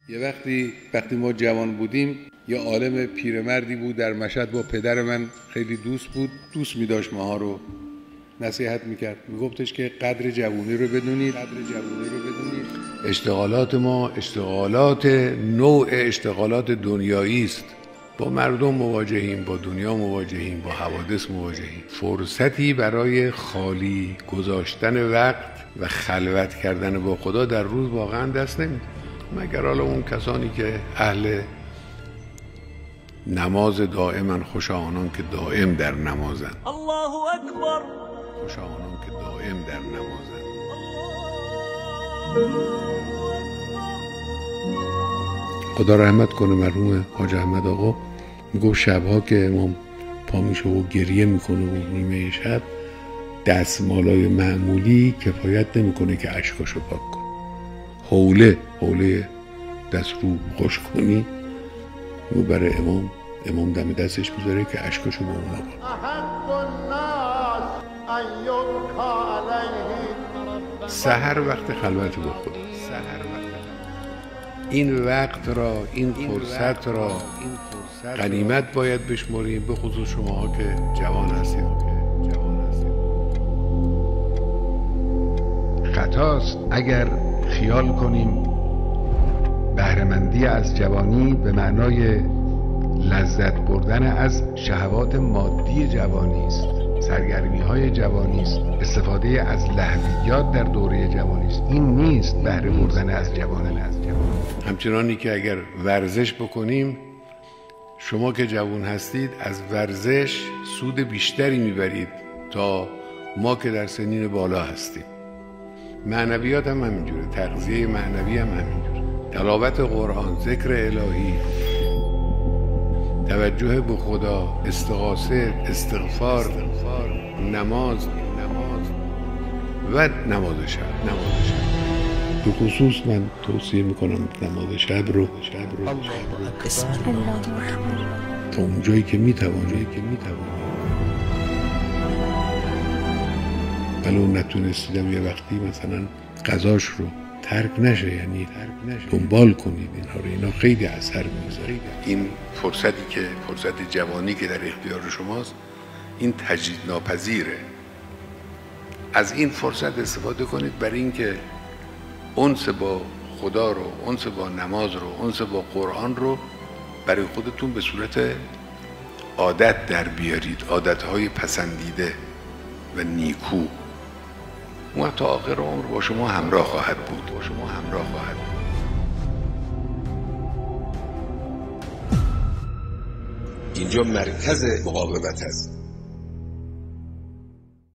یه وقتی ما جوان بودیم یه عالم پیرمردی بود در مشهد، با پدر من خیلی دوست بود، دوست می داشت ماها رو، نصیحت میکرد، میگفتش که قدر جوانی رو بدونید، اشتغالات ما اشتغالات نوع اشتغالات دنیایی است. با مردم مواجهیم، با دنیا مواجهیم، با حوادث مواجهیم. فرصتی برای خالی گذاشتن وقت و خلوت کردن با خدا در روز واقعا دست نمیده، مگر حالا اون کسانی که اهل نماز دائما، خوش آنان که دائم در نمازن. الله اکبر. خوش آنان که دائم در نمازن. خدا رحمت کنه مرحوم حاج احمد آقا، میگفت شبها که امام پا میشه و گریه میکنه و نیمه شب، دستمالای معمولی کفایت نمیکنه که اشکاشو پاک کنه. حوله دست رو خوش کنی و برای امام دم دستش میذاره که اشکاشو با اونا پاک. سحر وقت خلوت با خدا، این وقت را، این فرصت را غنیمت باید بشمریم، به خصوص شماها که جوان هستید. خطاست اگر خیال کنیم بهره‌مندی از جوانی به معنای لذت بردن از شهوات مادی جوانی است، سرگرمی‌های جوانی است، استفاده از لهویات در دوره جوانی است. این نیست بهره بردن از جوانی. همچنانی که اگر ورزش بکنیم، شما که جوان هستید از ورزش سود بیشتری میبرید تا ما که در سنین بالا هستیم. معنویات هم همینجوره، تغذیه معنوی هم همینجوره، تلاوت قرآن، ذکر الهی، توجه به خدا، استغاثه، استغفار، نماز و نماز شب. به خصوص من توصیه میکنم نماز شب رو تا اونجایی که میتوانید، ولو نتونستیدم یه وقتی مثلا قضاش رو ترک نشه، یعنی دنبال کنید اینها رو. اینا خیلی اثر میذاره. این فرصتی که فرصت جوانی که در اختیار شماست، این تجدید ناپذیره. از این فرصت استفاده کنید برای اینکه انس با خدا رو، انس با نماز رو، انس با قرآن رو برای خودتون به صورت عادت در بیارید، عادتهای پسندیده و نیکو. اون تا آخر عمر با شما همراه خواهد بود. اینجا مرکز مقاومت است.